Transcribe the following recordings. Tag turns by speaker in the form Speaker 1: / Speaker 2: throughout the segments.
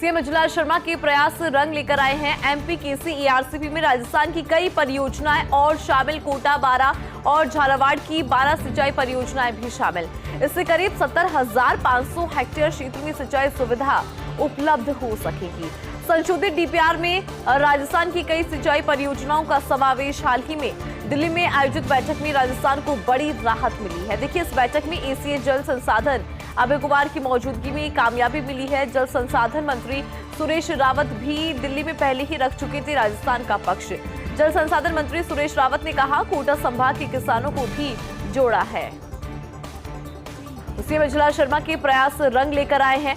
Speaker 1: CM अजलाल Sharma के प्रयास रंग लेकर आए हैं। एमपीकेसी ईआरसीपी में राजस्थान की कई परियोजनाएं और शामिल। कोटा 12 और झालावाड़ की 12 सिंचाई परियोजनाएं भी शामिल। इससे करीब 70,500 हेक्टेयर क्षेत्र में सिंचाई सुविधा उपलब्ध हो सकेगी। संशोधित डीपीआर में राजस्थान की कई सिंचाई परियोजनाओं का समावेश। हाल ही में दिल्ली में आयोजित बैठक में राजस्थान को बड़ी राहत मिली है। देखिए, इस बैठक में एसीए जल संसाधन अभय कुमार की मौजूदगी में कामयाबी मिली है। जल संसाधन मंत्री सुरेश रावत भी दिल्ली में पहले ही रख चुके थे राजस्थान का पक्ष। जल संसाधन मंत्री सुरेश रावत ने कहा, कोटा संभाग के किसानों को भी जोड़ा है। सीएम अजलाल शर्मा के प्रयास रंग लेकर आए हैं।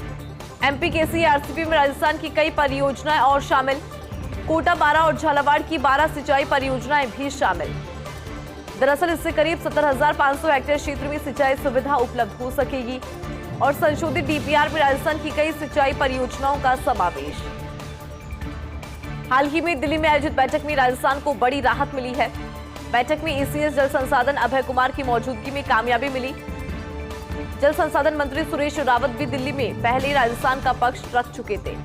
Speaker 1: एमपीकेसी ईआरसीपी में राजस्थान की कई परियोजनाएं और शामिल। कोटा 12 और झालावाड़ की 12 सिंचाई परियोजनाएं भी शामिल। दरअसल इससे करीब 70,500 हेक्टेयर क्षेत्र में सिंचाई सुविधा उपलब्ध हो सकेगी और संशोधित डीपीआर में राजस्थान की कई सिंचाई परियोजनाओं का समावेश। हाल ही में दिल्ली में आयोजित बैठक में राजस्थान को बड़ी राहत मिली है। बैठक में एसीएस जल संसाधन अभय कुमार की मौजूदगी में कामयाबी मिली। जल संसाधन मंत्री सुरेश रावत भी दिल्ली में पहले राजस्थान का पक्ष रख चुके थे।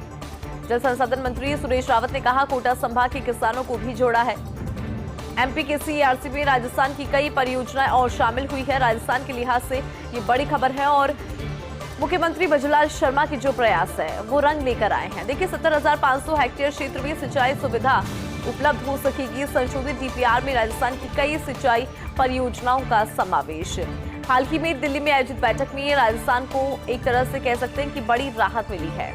Speaker 1: जल संसाधन मंत्री सुरेश रावत ने कहा, कोटा संभाग के किसानों को भी जोड़ा है। एमपीकेसी ईआरसीपी में राजस्थान की कई परियोजनाएं और शामिल हुई है। राजस्थान के लिहाज से ये बड़ी खबर है और मुख्यमंत्री अजलाल शर्मा के जो प्रयास है वो रंग लेकर आए हैं। देखिए, 70,500 हेक्टेयर क्षेत्र में सिंचाई सुविधा उपलब्ध हो सकेगी। संशोधित डीपीआर में राजस्थान की कई सिंचाई परियोजनाओं का समावेश। हाल ही में दिल्ली में आयोजित बैठक में राजस्थान को एक तरह से कह सकते हैं कि बड़ी राहत मिली है।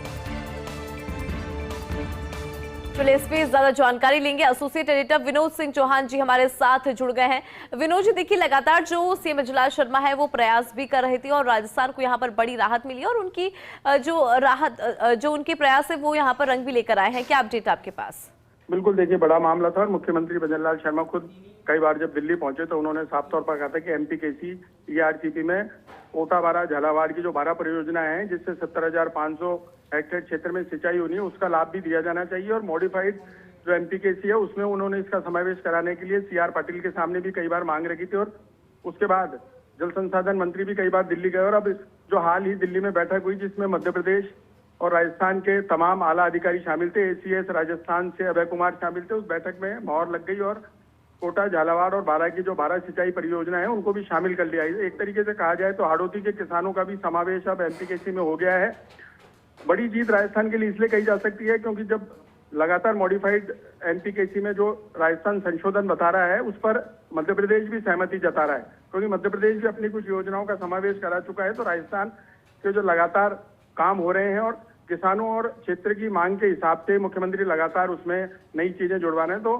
Speaker 1: चलिए, इस पे ज्यादा जानकारी लेंगे। एसोसिएट एडिटर विनोद सिंह चौहान जी हमारे साथ जुड़ गए हैं। विनोद जी, देखिए, लगातार जो सीएम अजलाल शर्मा है वो प्रयास भी कर रहे थे और राजस्थान को यहाँ पर बड़ी राहत मिली और उनकी जो उनके प्रयास है वो यहाँ पर रंग भी लेकर आए हैं। क्या अपडेट आपके पास?
Speaker 2: बिल्कुल, देखिए, बड़ा मामला था और मुख्यमंत्री अजलाल शर्मा खुद कई बार जब दिल्ली पहुंचे तो उन्होंने साफ तौर पर कहा था कि एमपीकेसी ईआरसीपी में कोटा 12 झालावाड़ की जो 12 परियोजनाएं हैं जिससे 70,500 हेक्टेयर क्षेत्र में सिंचाई होनी है उसका लाभ भी दिया जाना चाहिए। और मॉडिफाइड जो एमपीकेसी है उसमें उन्होंने इसका समावेश कराने के लिए सीआर पाटिल के सामने भी कई बार मांग रखी थी और उसके बाद जल संसाधन मंत्री भी कई बार दिल्ली गए और अब जो हाल ही दिल्ली में बैठक हुई जिसमें मध्य प्रदेश और राजस्थान के तमाम आला अधिकारी शामिल थे, एसीएस राजस्थान से अभय कुमार शामिल थे, उस बैठक में मोहर लग गई और कोटा झालावाड़ और 12 की जो 12 सिंचाई परियोजना है उनको भी शामिल कर लिया। एक तरीके से कहा जाए तो हाड़ौती के किसानों का भी समावेश अब एमपीकेसी में हो गया है। बड़ी जीत राजस्थान के लिए इसलिए कही जा सकती है क्योंकि जब लगातार मॉडिफाइड एमपीकेसी में जो राजस्थान संशोधन बता रहा है उस पर मध्य प्रदेश भी सहमति जता रहा है, क्योंकि मध्य प्रदेश भी अपनी कुछ योजनाओं का समावेश करा चुका है। तो राजस्थान के जो लगातार काम हो रहे हैं और किसानों और क्षेत्र की मांग के हिसाब से मुख्यमंत्री लगातार उसमें नई चीजें जुड़वा रहे हैं। तो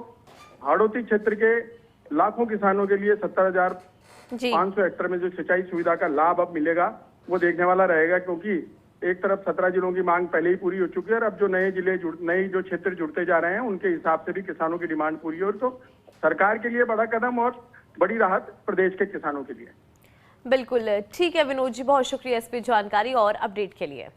Speaker 2: हाड़ौती क्षेत्र के लाखों किसानों के लिए 70,500 हेक्टेयर में जो सिंचाई सुविधा का लाभ अब मिलेगा वो देखने वाला रहेगा, क्योंकि एक तरफ 17 जिलों की मांग पहले ही पूरी हो चुकी है और अब जो नए जो क्षेत्र जुड़ते जा रहे हैं उनके हिसाब से भी किसानों की डिमांड पूरी हो। तो सरकार के लिए बड़ा कदम और बड़ी राहत प्रदेश के किसानों के लिए।
Speaker 1: बिल्कुल ठीक है विनोद जी, बहुत शुक्रिया इस पे जानकारी और अपडेट के लिए।